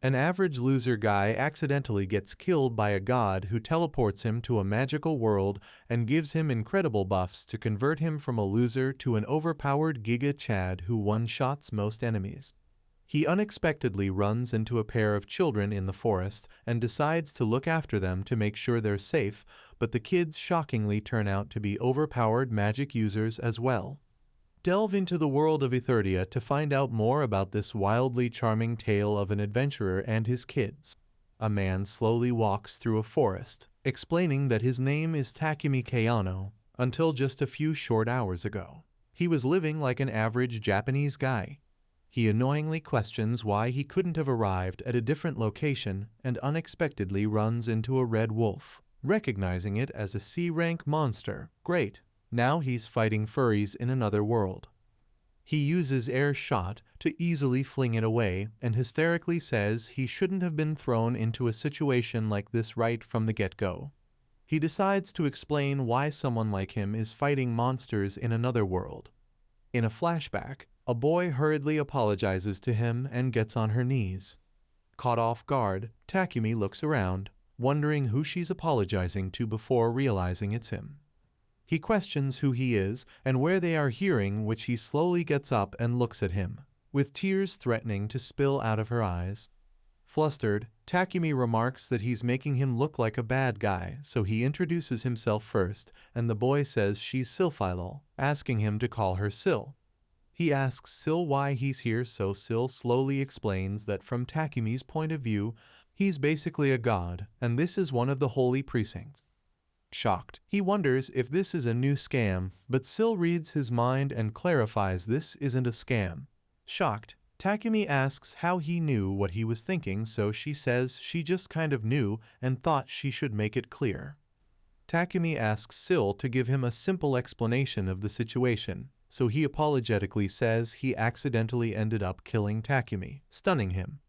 An average loser guy accidentally gets killed by a god who teleports him to a magical world and gives him incredible buffs to convert him from a loser to an overpowered Giga Chad who one-shots most enemies. He unexpectedly runs into a pair of children in the forest and decides to look after them to make sure they're safe, but the kids shockingly turn out to be overpowered magic users as well. Delve into the world of Etheria to find out more about this wildly charming tale of an adventurer and his kids. A man slowly walks through a forest, explaining that his name is Takumi Kayano, until just a few short hours ago. He was living like an average Japanese guy. He annoyingly questions why he couldn't have arrived at a different location and unexpectedly runs into a red wolf, recognizing it as a C-rank monster. Great. Now he's fighting furries in another world. He uses air shot to easily fling it away and hysterically says he shouldn't have been thrown into a situation like this right from the get-go. He decides to explain why someone like him is fighting monsters in another world. In a flashback, a boy hurriedly apologizes to him and gets on her knees. Caught off guard, Takumi looks around, wondering who she's apologizing to before realizing it's him. He questions who he is and where they are, hearing which he slowly gets up and looks at him, with tears threatening to spill out of her eyes. Flustered, Takumi remarks that he's making him look like a bad guy, so he introduces himself first, and the boy says she's Silphilo, asking him to call her Sil. He asks Sil why he's here, so Sil slowly explains that from Takumi's point of view, he's basically a god, and this is one of the holy precincts. Shocked, he wonders if this is a new scam, but Sil reads his mind and clarifies this isn't a scam. Shocked, Takumi asks how he knew what he was thinking, so she says she just kind of knew and thought she should make it clear. Takumi asks Sil to give him a simple explanation of the situation, so he apologetically says he accidentally ended up killing Takumi, stunning him.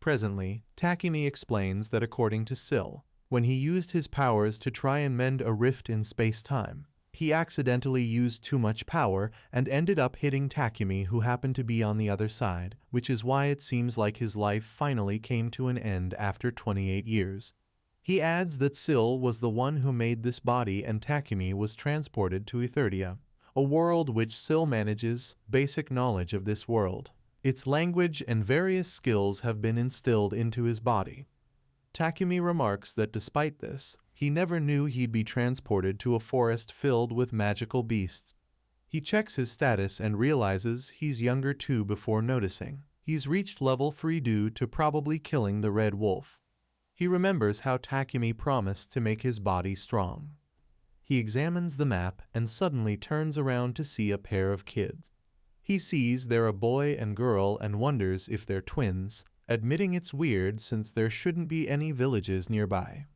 Presently, Takumi explains that according to Sil, when he used his powers to try and mend a rift in space-time, he accidentally used too much power and ended up hitting Takumi, who happened to be on the other side, which is why it seems like his life finally came to an end after 28 years. He adds that Sil was the one who made this body and Takumi was transported to Etheria, a world which Sil manages. Basic knowledge of this world, its language and various skills have been instilled into his body. Takumi remarks that despite this, he never knew he'd be transported to a forest filled with magical beasts. He checks his status and realizes he's younger too before noticing he's reached level 3 due to probably killing the red wolf. He remembers how Takumi promised to make his body strong. He examines the map and suddenly turns around to see a pair of kids. He sees they're a boy and girl and wonders if they're twins, admitting it's weird since there shouldn't be any villages nearby.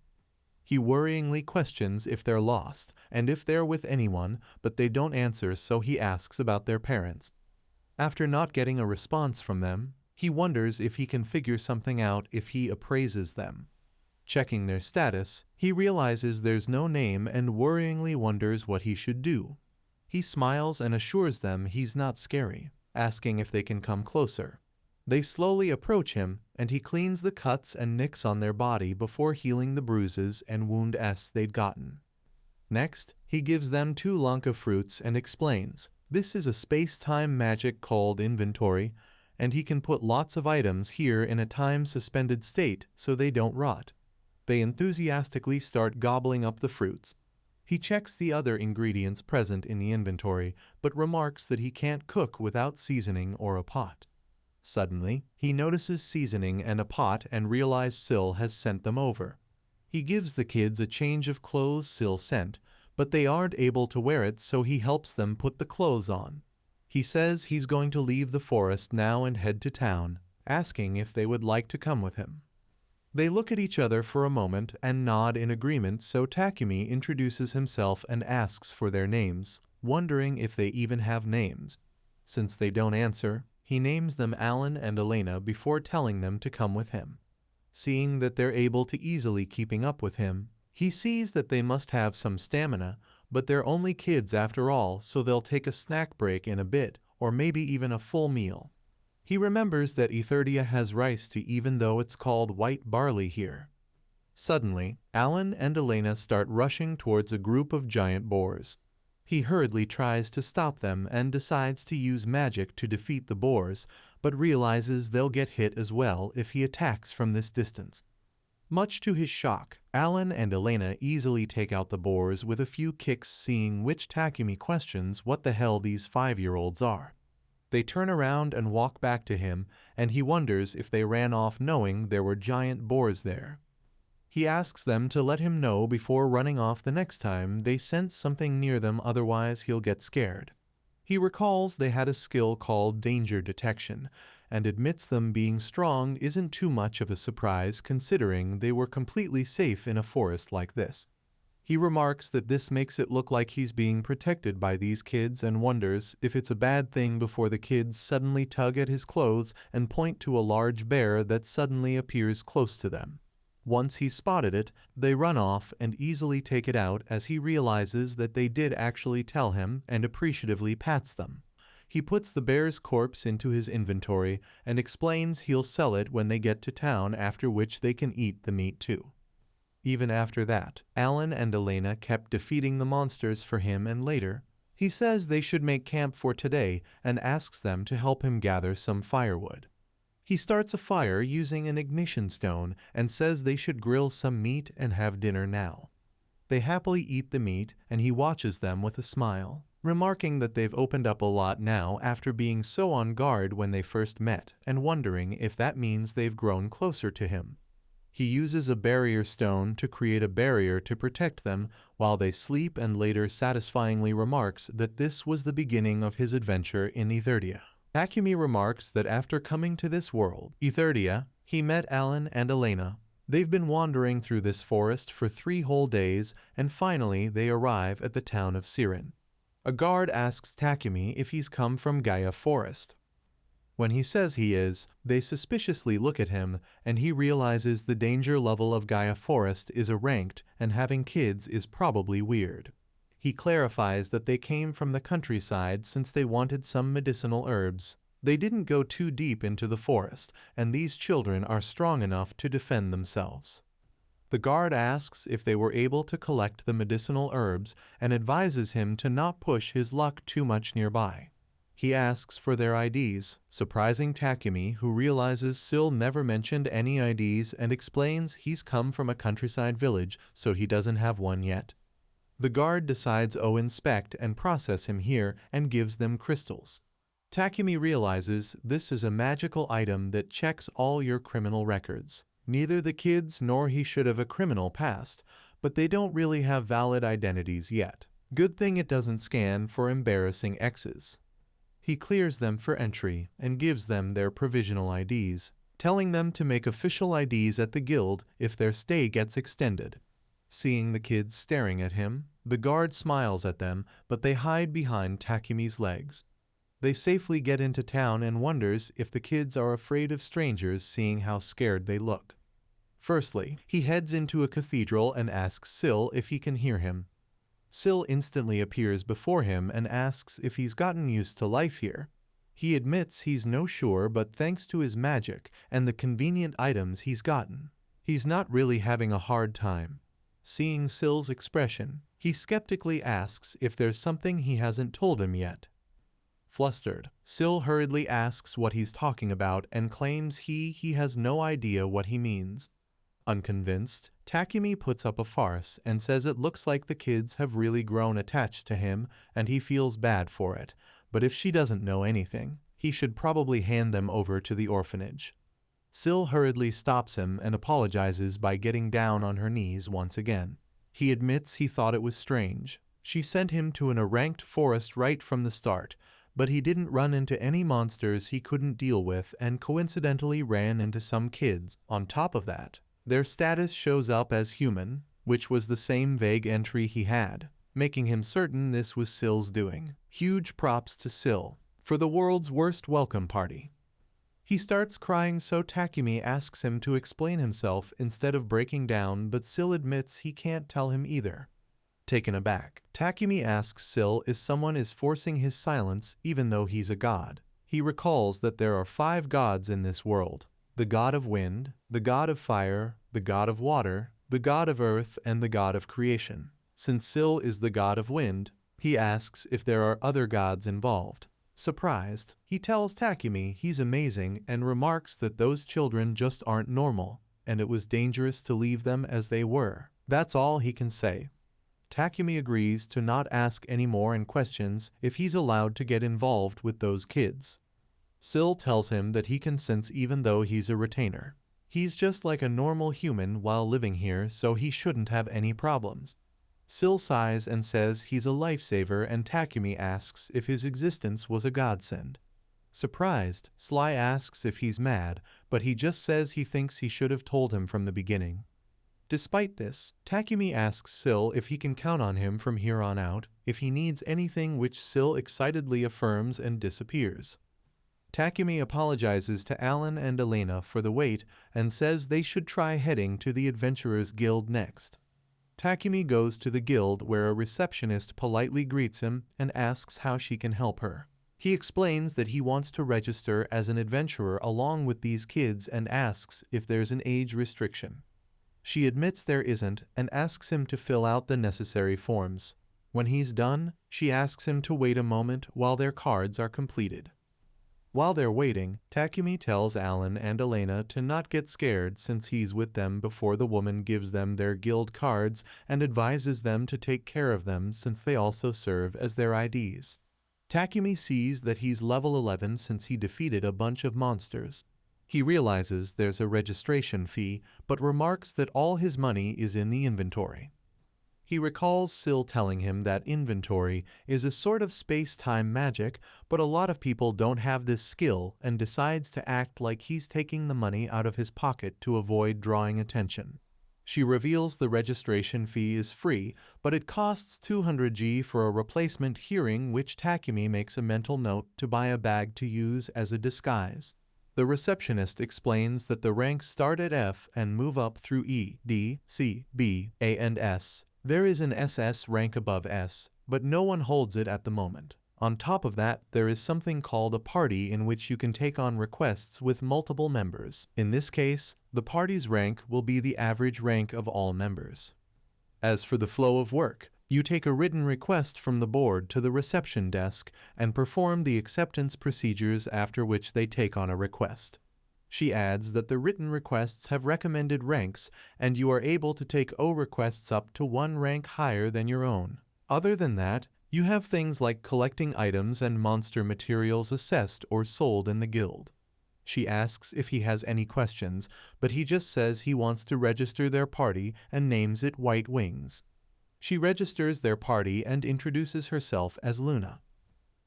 He worryingly questions if they're lost and if they're with anyone, but they don't answer, so he asks about their parents. After not getting a response from them, he wonders if he can figure something out if he appraises them. Checking their status, he realizes there's no name and worryingly wonders what he should do. He smiles and assures them he's not scary, asking if they can come closer. They slowly approach him, and he cleans the cuts and nicks on their body before healing the bruises and wounds they'd gotten. Next, he gives them 2 Lanka fruits and explains, this is a space-time magic called inventory, and he can put lots of items here in a time-suspended state so they don't rot. They enthusiastically start gobbling up the fruits. He checks the other ingredients present in the inventory, but remarks that he can't cook without seasoning or a pot. Suddenly, he notices seasoning and a pot and realizes Sil has sent them over. He gives the kids a change of clothes Sil sent, but they aren't able to wear it, so he helps them put the clothes on. He says he's going to leave the forest now and head to town, asking if they would like to come with him. They look at each other for a moment and nod in agreement, so Takumi introduces himself and asks for their names, wondering if they even have names. Since they don't answer, he names them Alan and Elena before telling them to come with him. Seeing that they're able to easily keeping up with him, he sees that they must have some stamina, but they're only kids after all, so they'll take a snack break in a bit, or maybe even a full meal. He remembers that Etheria has rice tea even though it's called white barley here. Suddenly, Alan and Elena start rushing towards a group of giant boars. He hurriedly tries to stop them and decides to use magic to defeat the boars, but realizes they'll get hit as well if he attacks from this distance. Much to his shock, Alan and Elena easily take out the boars with a few kicks, seeing which Takumi questions what the hell these 5-year-olds are. They turn around and walk back to him, and he wonders if they ran off knowing there were giant boars there. He asks them to let him know before running off the next time they sense something near them, otherwise he'll get scared. He recalls they had a skill called danger detection, and admits them being strong isn't too much of a surprise considering they were completely safe in a forest like this. He remarks that this makes it look like he's being protected by these kids and wonders if it's a bad thing before the kids suddenly tug at his clothes and point to a large bear that suddenly appears close to them. Once he's spotted it, they run off and easily take it out as he realizes that they did actually tell him and appreciatively pats them. He puts the bear's corpse into his inventory and explains he'll sell it when they get to town, after which they can eat the meat too. Even after that, Alan and Elena kept defeating the monsters for him, and later, he says they should make camp for today and asks them to help him gather some firewood. He starts a fire using an ignition stone and says they should grill some meat and have dinner now. They happily eat the meat and he watches them with a smile, remarking that they've opened up a lot now after being so on guard when they first met and wondering if that means they've grown closer to him. He uses a barrier stone to create a barrier to protect them while they sleep, and later satisfyingly remarks that this was the beginning of his adventure in Etheria. Takumi remarks that after coming to this world, Etheria, he met Alan and Elena. They've been wandering through this forest for 3 whole days, and finally they arrive at the town of Sirin. A guard asks Takumi if he's come from Gaia Forest. When he says he is, they suspiciously look at him, and he realizes the danger level of Gaia Forest is a ranked, and having kids is probably weird. He clarifies that they came from the countryside since they wanted some medicinal herbs. They didn't go too deep into the forest, and these children are strong enough to defend themselves. The guard asks if they were able to collect the medicinal herbs and advises him to not push his luck too much nearby. He asks for their IDs, surprising Takumi, who realizes Sil never mentioned any IDs and explains he's come from a countryside village, so he doesn't have one yet. The guard decides to inspect and process him here and gives them crystals. Takumi realizes this is a magical item that checks all your criminal records. Neither the kids nor he should have a criminal past, but they don't really have valid identities yet. Good thing it doesn't scan for embarrassing exes. He clears them for entry and gives them their provisional IDs, telling them to make official IDs at the guild if their stay gets extended. Seeing the kids staring at him, the guard smiles at them, but they hide behind Takumi's legs. They safely get into town and wonders if the kids are afraid of strangers, seeing how scared they look. Firstly, he heads into a cathedral and asks Sil if he can hear him. Sil instantly appears before him and asks if he's gotten used to life here. He admits he's no sure, but thanks to his magic and the convenient items he's gotten, he's not really having a hard time. Seeing Sil's expression, he skeptically asks if there's something he hasn't told him yet. Flustered, Sil hurriedly asks what he's talking about and claims he has no idea what he means. Unconvinced, Takumi puts up a farce and says it looks like the kids have really grown attached to him and he feels bad for it, but if she doesn't know anything, he should probably hand them over to the orphanage. Sil hurriedly stops him and apologizes by getting down on her knees once again. He admits he thought it was strange. She sent him to an ranked forest right from the start, but he didn't run into any monsters he couldn't deal with and coincidentally ran into some kids. On top of that, their status shows up as human, which was the same vague entry he had, making him certain this was Sil's doing. Huge props to Sil for the world's worst welcome party. He starts crying, so Takumi asks him to explain himself instead of breaking down, but Sil admits he can't tell him either. Taken aback, Takumi asks Sil if someone is forcing his silence even though he's a god. He recalls that there are 5 gods in this world: the god of wind, the god of fire, the god of water, the god of earth, and the god of creation. Since Sil is the god of wind, he asks if there are other gods involved. Surprised, he tells Takumi he's amazing and remarks that those children just aren't normal, and it was dangerous to leave them as they were. That's all he can say. Takumi agrees to not ask any more questions if he's allowed to get involved with those kids. Sil tells him that he can sense even though he's a retainer. He's just like a normal human while living here, so he shouldn't have any problems. Sil sighs and says he's a lifesaver, and Takumi asks if his existence was a godsend. Surprised, Sly asks if he's mad, but he just says he thinks he should have told him from the beginning. Despite this, Takumi asks Sil if he can count on him from here on out if he needs anything, which Sil excitedly affirms and disappears. Takumi apologizes to Alan and Elena for the wait and says they should try heading to the Adventurers Guild next. Takumi goes to the guild, where a receptionist politely greets him and asks how she can help her. He explains that he wants to register as an adventurer along with these kids and asks if there's an age restriction. She admits there isn't and asks him to fill out the necessary forms. When he's done, she asks him to wait a moment while their cards are completed. While they're waiting, Takumi tells Alan and Elena to not get scared since he's with them before the woman gives them their guild cards and advises them to take care of them since they also serve as their IDs. Takumi sees that he's level 11 since he defeated a bunch of monsters. He realizes there's a registration fee, but remarks that all his money is in the inventory. He recalls Sil telling him that inventory is a sort of space-time magic, but a lot of people don't have this skill, and decides to act like he's taking the money out of his pocket to avoid drawing attention. She reveals the registration fee is free, but it costs 200 G for a replacement hearing, which Takumi makes a mental note to buy a bag to use as a disguise. The receptionist explains that the ranks start at F and move up through E, D, C, B, A, and S. There is an SS rank above S, but no one holds it at the moment. On top of that, there is something called a party in which you can take on requests with multiple members. In this case, the party's rank will be the average rank of all members. As for the flow of work, you take a written request from the board to the reception desk and perform the acceptance procedures, after which they take on a request. She adds that the written requests have recommended ranks, and you are able to take O requests up to 1 rank higher than your own. Other than that, you have things like collecting items and monster materials assessed or sold in the guild. She asks if he has any questions, but he just says he wants to register their party and names it White Wings. She registers their party and introduces herself as Luna.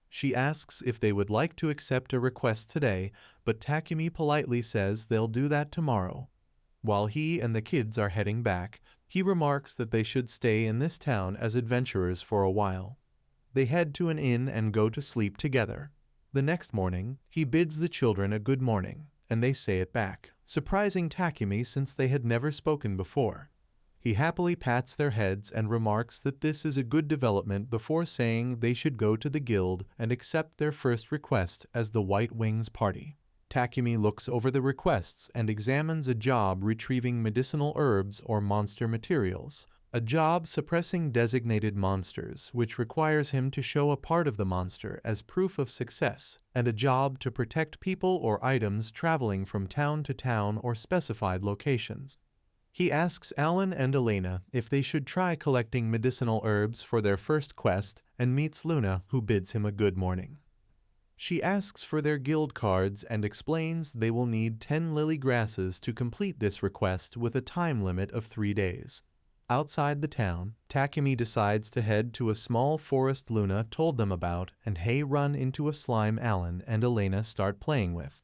She asks if they would like to accept a request today, but Takumi politely says they'll do that tomorrow. While he and the kids are heading back, he remarks that they should stay in this town as adventurers for a while. They head to an inn and go to sleep together. The next morning, he bids the children a good morning, and they say it back, surprising Takumi since they had never spoken before. He happily pats their heads and remarks that this is a good development before saying they should go to the guild and accept their first request as the White Wings party. Takumi looks over the requests and examines a job retrieving medicinal herbs or monster materials, a job suppressing designated monsters, which requires him to show a part of the monster as proof of success, and a job to protect people or items traveling from town to town or specified locations. He asks Alan and Elena if they should try collecting medicinal herbs for their first quest and meets Luna, who bids him a good morning. She asks for their guild cards and explains they will need 10 lily grasses to complete this request with a time limit of 3 days. Outside the town, Takumi decides to head to a small forest Luna told them about and run into a slime Alan and Elena start playing with.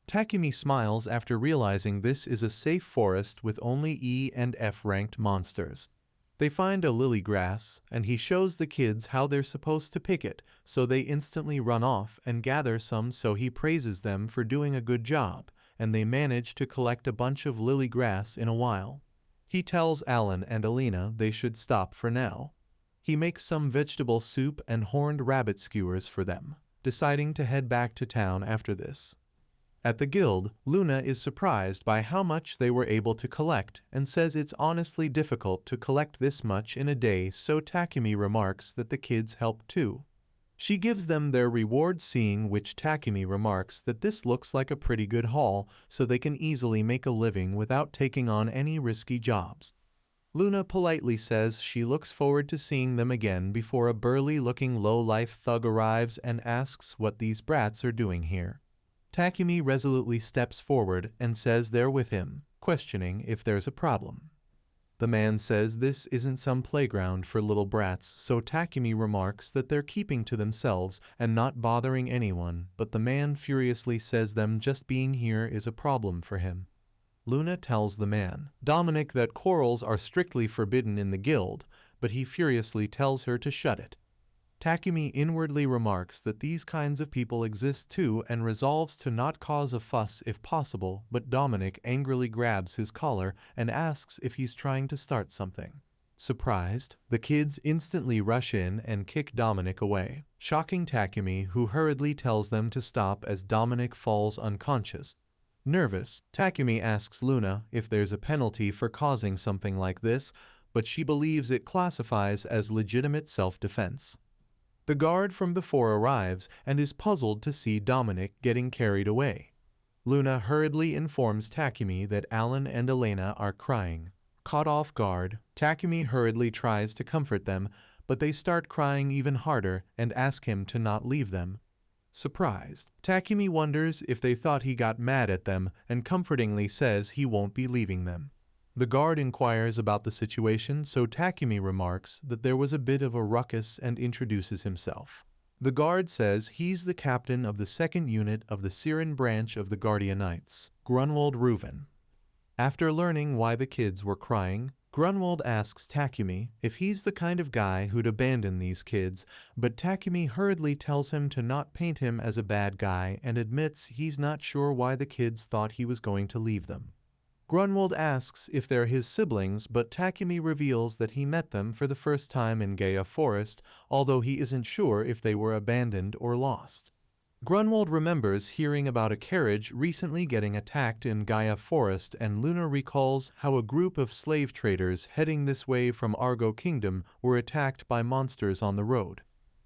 Takumi smiles after realizing this is a safe forest with only E and F ranked monsters. They find a lily grass, and he shows the kids how they're supposed to pick it, so they instantly run off and gather some, so he praises them for doing a good job, and they manage to collect a bunch of lily grass in a while. He tells Alan and Elena they should stop for now. He makes some vegetable soup and horned rabbit skewers for them. deciding to head back to town after this. At the guild, Luna is surprised by how much they were able to collect and says it's honestly difficult to collect this much in a day, so Takumi remarks that the kids help too. She gives them their reward, seeing which Takumi remarks that this looks like a pretty good haul, so they can easily make a living without taking on any risky jobs. Luna politely says she looks forward to seeing them again before a burly-looking low-life thug arrives and asks what these brats are doing here. Takumi resolutely steps forward and says they're with him, questioning if there's a problem. The man says this isn't some playground for little brats, so Takumi remarks that they're keeping to themselves and not bothering anyone, but the man furiously says them just being here is a problem for him. Luna tells the man, Dominic, that quarrels are strictly forbidden in the guild, but he furiously tells her to shut it. Takumi inwardly remarks that these kinds of people exist too and resolves to not cause a fuss if possible, but Dominic angrily grabs his collar and asks if he's trying to start something. Surprised, the kids instantly rush in and kick Dominic away, shocking Takumi, who hurriedly tells them to stop as Dominic falls unconscious. Nervous, Takumi asks Luna if there's a penalty for causing something like this, but she believes it classifies as legitimate self-defense. The guard from before arrives and is puzzled to see Dominic getting carried away. Luna hurriedly informs Takumi that Alan and Elena are crying. Caught off guard, Takumi hurriedly tries to comfort them, but they start crying even harder and ask him to not leave them. Surprised, Takumi wonders if they thought he got mad at them and comfortingly says he won't be leaving them. The guard inquires about the situation, so Takumi remarks that there was a bit of a ruckus and introduces himself. The guard says he's the captain of the second unit of the Sirin branch of the Guardianites, Grunwald Reuven. After learning why the kids were crying, Grunwald asks Takumi if he's the kind of guy who'd abandon these kids, but Takumi hurriedly tells him to not paint him as a bad guy and admits he's not sure why the kids thought he was going to leave them. Grunwald asks if they're his siblings, but Takumi reveals that he met them for the first time in Gaia Forest, although he isn't sure if they were abandoned or lost. Grunwald remembers hearing about a carriage recently getting attacked in Gaia Forest, and Luna recalls how a group of slave traders heading this way from Argo Kingdom were attacked by monsters on the road.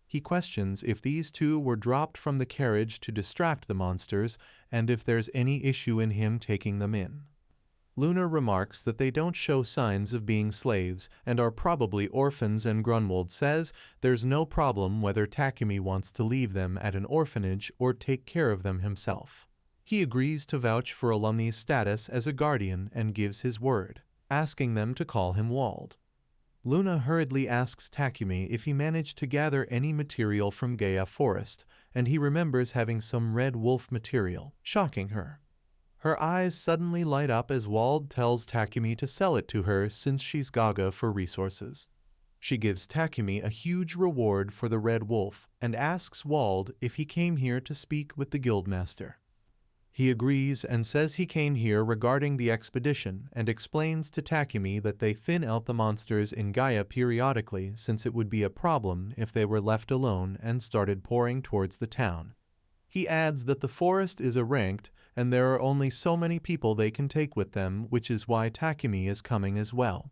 He questions if these two were dropped from the carriage to distract the monsters, and if there's any issue in him taking them in. Luna remarks that they don't show signs of being slaves and are probably orphans, and Grunwald says there's no problem whether Takumi wants to leave them at an orphanage or take care of them himself. He agrees to vouch for Alumni's status as a guardian and gives his word, asking them to call him Wald. Luna hurriedly asks Takumi if he managed to gather any material from Gaia Forest, and he remembers having some red wolf material, shocking her. Her eyes suddenly light up as Wald tells Takumi to sell it to her since she's gaga for resources. She gives Takumi a huge reward for the red wolf and asks Wald if he came here to speak with the guildmaster. He agrees and says he came here regarding the expedition and explains to Takumi that they thin out the monsters in Gaia periodically, since it would be a problem if they were left alone and started pouring towards the town. He adds that the forest is ranked and there are only so many people they can take with them, which is why Takumi is coming as well.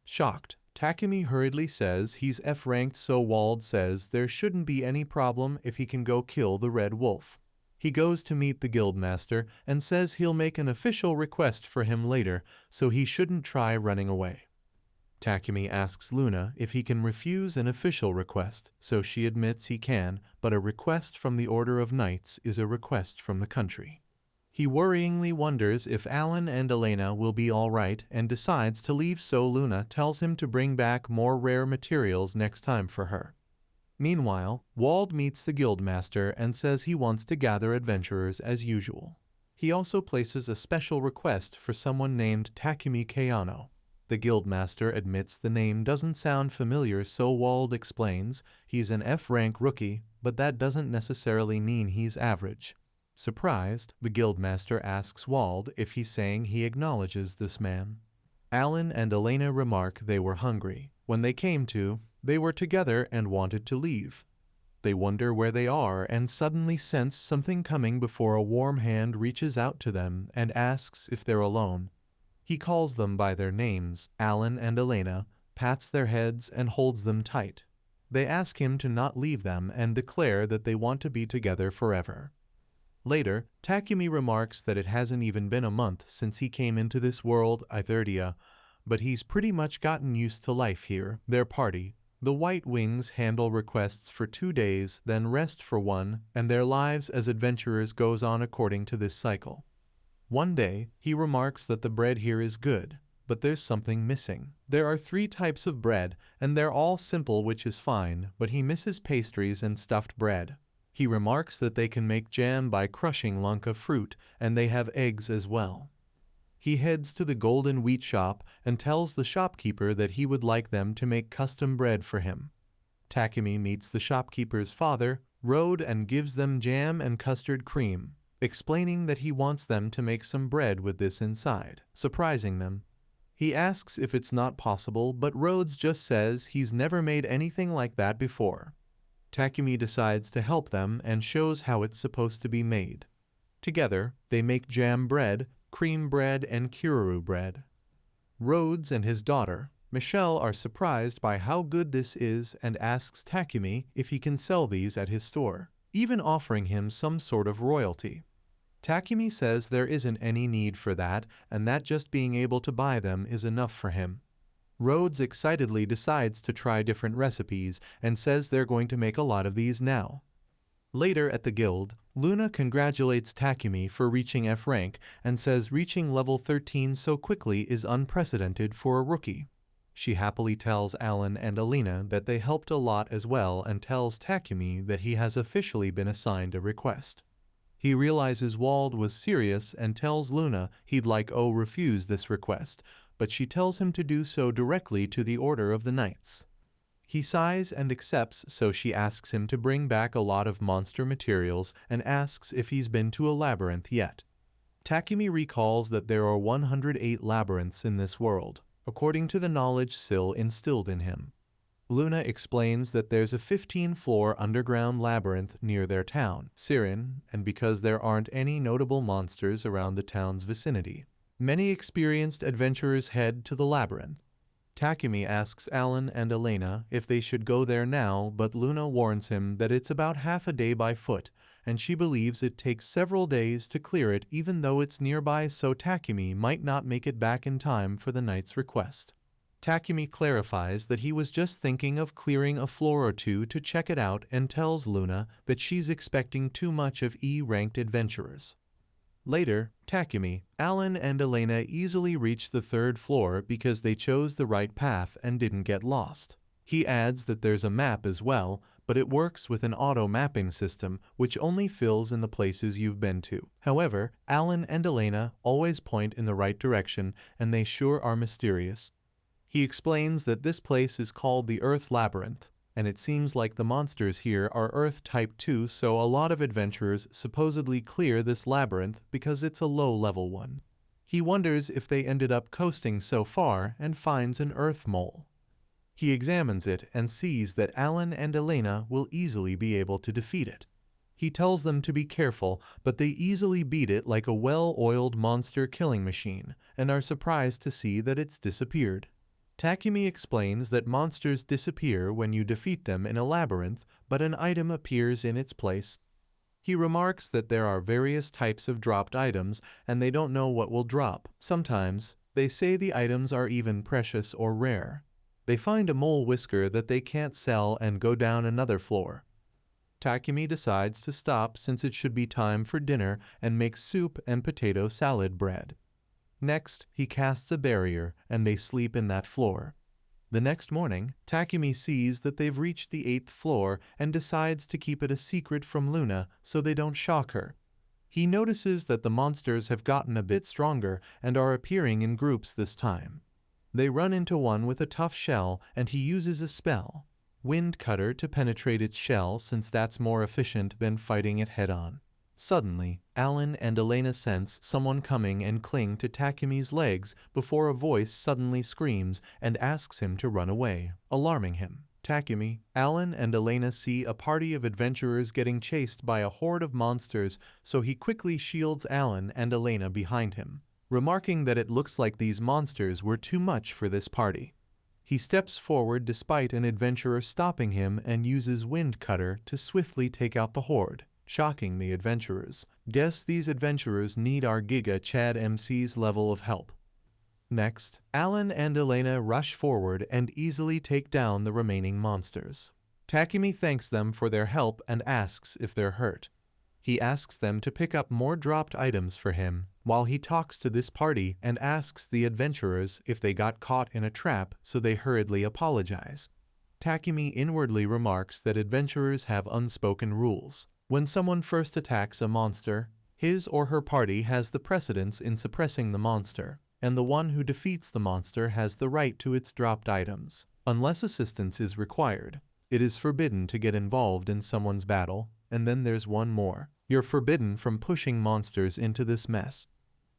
Shocked, Takumi hurriedly says he's F-ranked, so Wald says there shouldn't be any problem if he can go kill the red wolf. He goes to meet the guildmaster and says he'll make an official request for him later, so he shouldn't try running away. Takumi asks Luna if he can refuse an official request, so she admits he can, but a request from the Order of Knights is a request from the country. He worryingly wonders if Alan and Elena will be alright and decides to leave, so Luna tells him to bring back more rare materials next time for her. Meanwhile, Wald meets the guildmaster and says he wants to gather adventurers as usual. He also places a special request for someone named Takumi Kayano. The guildmaster admits the name doesn't sound familiar, so Wald explains he's an F-rank rookie, but that doesn't necessarily mean he's average. Surprised, the guildmaster asks Wald if he's saying he acknowledges this man. Alan and Elena remark they were hungry. When they came to, they were together and wanted to leave. They wonder where they are and suddenly sense something coming before a warm hand reaches out to them and asks if they're alone. He calls them by their names, Alan and Elena, pats their heads and holds them tight. They ask him to not leave them and declare that they want to be together forever. Later, Takumi remarks that it hasn't even been a month since he came into this world, Ithirdia, but he's pretty much gotten used to life here. Their party, the White Wings, handle requests for 2 days, then rest for 1, and their lives as adventurers goes on according to this cycle. One day, he remarks that the bread here is good, but there's something missing. There are 3 types of bread, and they're all simple, which is fine, but he misses pastries and stuffed bread. He remarks that they can make jam by crushing Lanka fruit, and they have eggs as well. He heads to the Golden Wheat shop and tells the shopkeeper that he would like them to make custom bread for him. Takumi meets the shopkeeper's father, Rode, and gives them jam and custard cream, explaining that he wants them to make some bread with this inside, surprising them. He asks if it's not possible, but Rhodes just says he's never made anything like that before. Takumi decides to help them and shows how it's supposed to be made. Together, they make jam bread, cream bread, and Kiruru bread. Rhodes and his daughter, Michelle, are surprised by how good this is and asks Takumi if he can sell these at his store, even offering him some sort of royalty. Takumi says there isn't any need for that and that just being able to buy them is enough for him. Rhodes excitedly decides to try different recipes and says they're going to make a lot of these now. Later at the guild, Luna congratulates Takumi for reaching F rank and says reaching level 13 so quickly is unprecedented for a rookie. She happily tells Alan and Alina that they helped a lot as well and tells Takumi that he has officially been assigned a request. He realizes Wald was serious and tells Luna he'd like refuse this request, but she tells him to do so directly to the Order of the Knights. He sighs and accepts, so she asks him to bring back a lot of monster materials and asks if he's been to a labyrinth yet. Takumi recalls that there are 108 labyrinths in this world, according to the knowledge Syl instilled in him. Luna explains that there's a 15-floor underground labyrinth near their town, Sirin, and because there aren't any notable monsters around the town's vicinity, many experienced adventurers head to the labyrinth. Takumi asks Alan and Elena if they should go there now, but Luna warns him that it's about half a day by foot, and she believes it takes several days to clear it even though it's nearby, so Takumi might not make it back in time for the knight's request. Takumi clarifies that he was just thinking of clearing a floor or 2 to check it out and tells Luna that she's expecting too much of E-ranked adventurers. Later, Takumi, Alan, and Elena easily reach the 3rd floor because they chose the right path and didn't get lost. He adds that there's a map as well, but it works with an auto-mapping system which only fills in the places you've been to. However, Alan and Elena always point in the right direction and they sure are mysterious. He explains that this place is called the Earth Labyrinth, and it seems like the monsters here are Earth type 2, so a lot of adventurers supposedly clear this labyrinth because it's a low-level one. He wonders if they ended up coasting so far and finds an Earth mole. He examines it and sees that Alan and Elena will easily be able to defeat it. He tells them to be careful, but they easily beat it like a well-oiled monster killing machine and are surprised to see that it's disappeared. Takumi explains that monsters disappear when you defeat them in a labyrinth, but an item appears in its place. He remarks that there are various types of dropped items and they don't know what will drop. Sometimes, they say the items are even precious or rare. They find a mole whisker that they can't sell and go down another floor. Takumi decides to stop since it should be time for dinner and makes soup and potato salad bread. Next, he casts a barrier, and they sleep in that floor. The next morning, Takumi sees that they've reached the 8th floor and decides to keep it a secret from Luna so they don't shock her. He notices that the monsters have gotten a bit stronger and are appearing in groups this time. They run into one with a tough shell, and he uses a spell, Wind Cutter, to penetrate its shell since that's more efficient than fighting it head-on. Suddenly, Alan and Elena sense someone coming and cling to Takumi's legs before a voice suddenly screams and asks him to run away, alarming him. Takumi, Alan and Elena see a party of adventurers getting chased by a horde of monsters, so he quickly shields Alan and Elena behind him, remarking that it looks like these monsters were too much for this party. He steps forward despite an adventurer stopping him and uses Wind Cutter to swiftly take out the horde, shocking the adventurers. Guess these adventurers need our Giga Chad MC's level of help. Next, Alan and Elena rush forward and easily take down the remaining monsters. Takumi thanks them for their help and asks if they're hurt. He asks them to pick up more dropped items for him, while he talks to this party and asks the adventurers if they got caught in a trap, so they hurriedly apologize. Takumi inwardly remarks that adventurers have unspoken rules. When someone first attacks a monster, his or her party has the precedence in suppressing the monster, and the one who defeats the monster has the right to its dropped items. Unless assistance is required, it is forbidden to get involved in someone's battle. And then there's one more. You're forbidden from pushing monsters into this mess.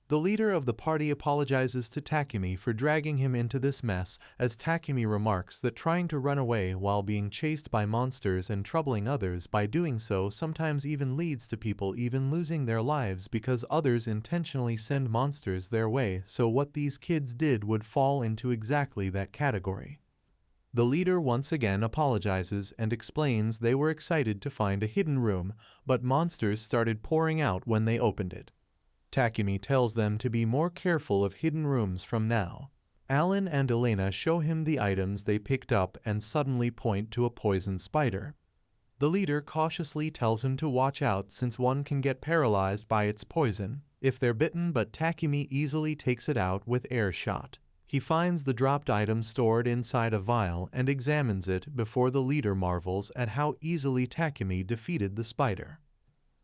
The leader of the party apologizes to Takumi for dragging him into this mess, as Takumi remarks that trying to run away while being chased by monsters and troubling others by doing so sometimes even leads to people even losing their lives because others intentionally send monsters their way, so what these kids did would fall into exactly that category. The leader once again apologizes and explains they were excited to find a hidden room, but monsters started pouring out when they opened it. Takumi tells them to be more careful of hidden rooms from now. Alan and Elena show him the items they picked up and suddenly point to a poison spider. The leader cautiously tells him to watch out since one can get paralyzed by its poison if they're bitten, but Takumi easily takes it out with air shot. He finds the dropped item stored inside a vial and examines it before the leader marvels at how easily Takumi defeated the spider.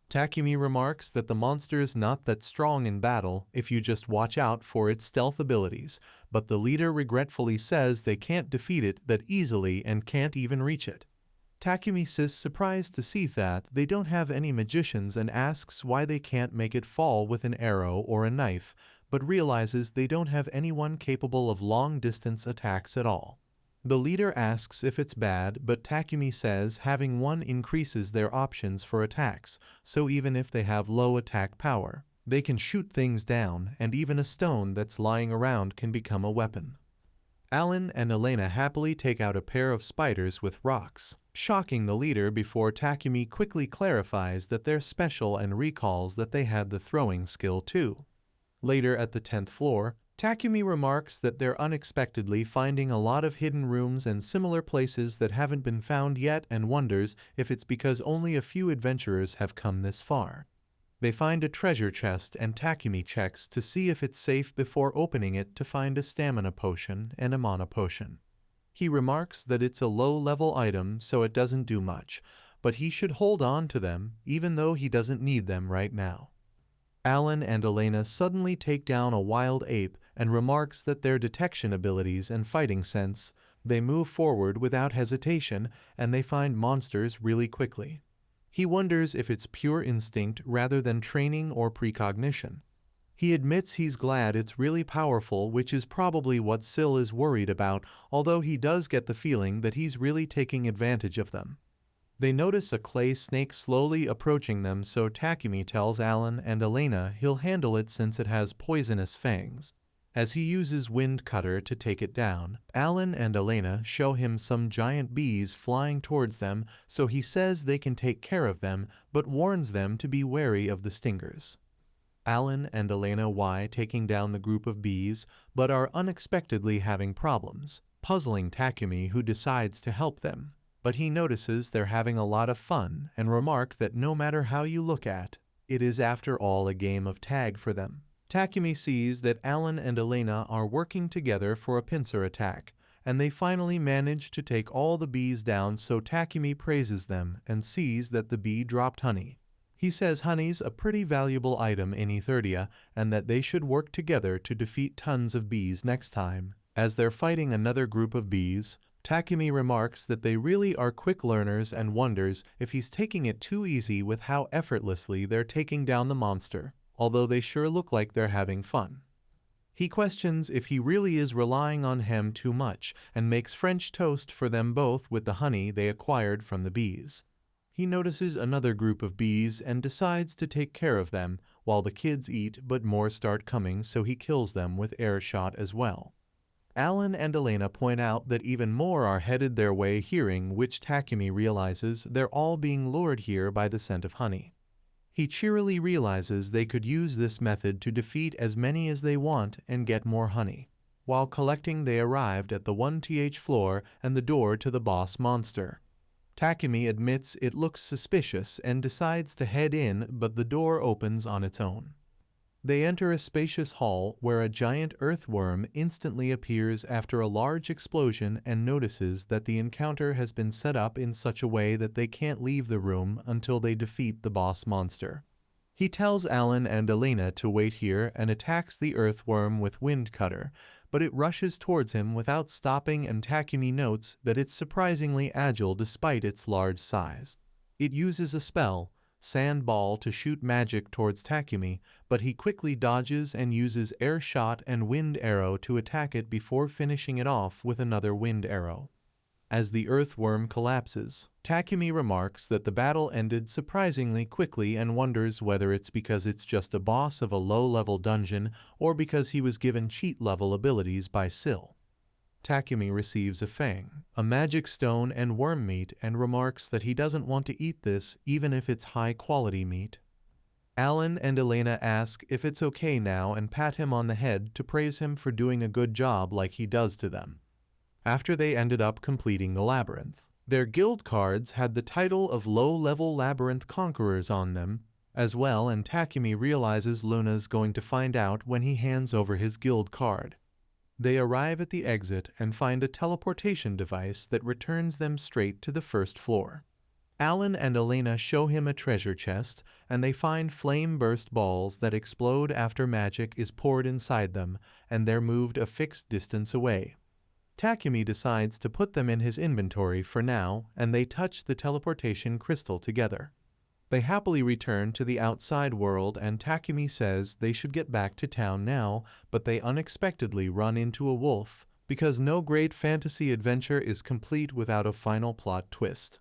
Takumi remarks that the monster is not that strong in battle if you just watch out for its stealth abilities, but the leader regretfully says they can't defeat it that easily and can't even reach it. Takumi is surprised to see that they don't have any magicians and asks why they can't make it fall with an arrow or a knife, but realizes they don't have anyone capable of long-distance attacks at all. The leader asks if it's bad, but Takumi says having one increases their options for attacks, so even if they have low attack power, they can shoot things down, and even a stone that's lying around can become a weapon. Alan and Elena happily take out a pair of spiders with rocks, shocking the leader before Takumi quickly clarifies that they're special and recalls that they had the throwing skill too. Later at the 10th floor, Takumi remarks that they're unexpectedly finding a lot of hidden rooms and similar places that haven't been found yet and wonders if it's because only a few adventurers have come this far. They find a treasure chest and Takumi checks to see if it's safe before opening it to find a stamina potion and a mana potion. He remarks that it's a low-level item so it doesn't do much, but he should hold on to them even though he doesn't need them right now. Alan and Elena suddenly take down a wild ape and remarks that their detection abilities and fighting sense, they move forward without hesitation and they find monsters really quickly. He wonders if it's pure instinct rather than training or precognition. He admits he's glad it's really powerful, which is probably what Sil is worried about, although he does get the feeling that he's really taking advantage of them. They notice a clay snake slowly approaching them, so Takumi tells Alan and Elena he'll handle it since it has poisonous fangs. As he uses Wind Cutter to take it down, Alan and Elena show him some giant bees flying towards them, so he says they can take care of them, but warns them to be wary of the stingers. Alan and Elena why taking down the group of bees, but are unexpectedly having problems, puzzling Takumi, who decides to help them. But he notices they're having a lot of fun and remark that no matter how you look at, it is after all a game of tag for them. Takumi sees that Alan and Elena are working together for a pincer attack, and they finally manage to take all the bees down, so Takumi praises them and sees that the bee dropped honey. He says honey's a pretty valuable item in Etheria and that they should work together to defeat tons of bees next time. As they're fighting another group of bees, Takumi remarks that they really are quick learners and wonders if he's taking it too easy with how effortlessly they're taking down the monster, although they sure look like they're having fun. He questions if he really is relying on him too much and makes French toast for them both with the honey they acquired from the bees. He notices another group of bees and decides to take care of them while the kids eat, but more start coming, so he kills them with air shot as well. Alan and Elena point out that even more are headed their way, hearing which Takumi realizes they're all being lured here by the scent of honey. He cheerily realizes they could use this method to defeat as many as they want and get more honey. While collecting, they arrived at the 1th floor and the door to the boss monster. Takumi admits it looks suspicious and decides to head in, but the door opens on its own. They enter a spacious hall where a giant earthworm instantly appears after a large explosion and notices that the encounter has been set up in such a way that they can't leave the room until they defeat the boss monster. He tells Alan and Elena to wait here and attacks the earthworm with Wind Cutter, but it rushes towards him without stopping, and Takumi notes that it's surprisingly agile despite its large size. It uses a spell, Sand Ball, to shoot magic towards Takumi, but he quickly dodges and uses Air Shot and Wind Arrow to attack it before finishing it off with another Wind Arrow. As the earthworm collapses, Takumi remarks that the battle ended surprisingly quickly and wonders whether it's because it's just a boss of a low-level dungeon or because he was given cheat-level abilities by Syl. Takumi receives a fang, a magic stone and worm meat, and remarks that he doesn't want to eat this even if it's high-quality meat. Alan and Elena ask if it's okay now and pat him on the head to praise him for doing a good job like he does to them. After they ended up completing the labyrinth, their guild cards had the title of Low-Level Labyrinth Conquerors on them as well, and Takumi realizes Luna's going to find out when he hands over his guild card. They arrive at the exit and find a teleportation device that returns them straight to the 1st floor. Alan and Elena show him a treasure chest, and they find flame burst balls that explode after magic is poured inside them, and they're moved a fixed distance away. Takumi decides to put them in his inventory for now, and they touch the teleportation crystal together. They happily return to the outside world, and Takumi says they should get back to town now, but they unexpectedly run into a wolf, because no great fantasy adventure is complete without a final plot twist.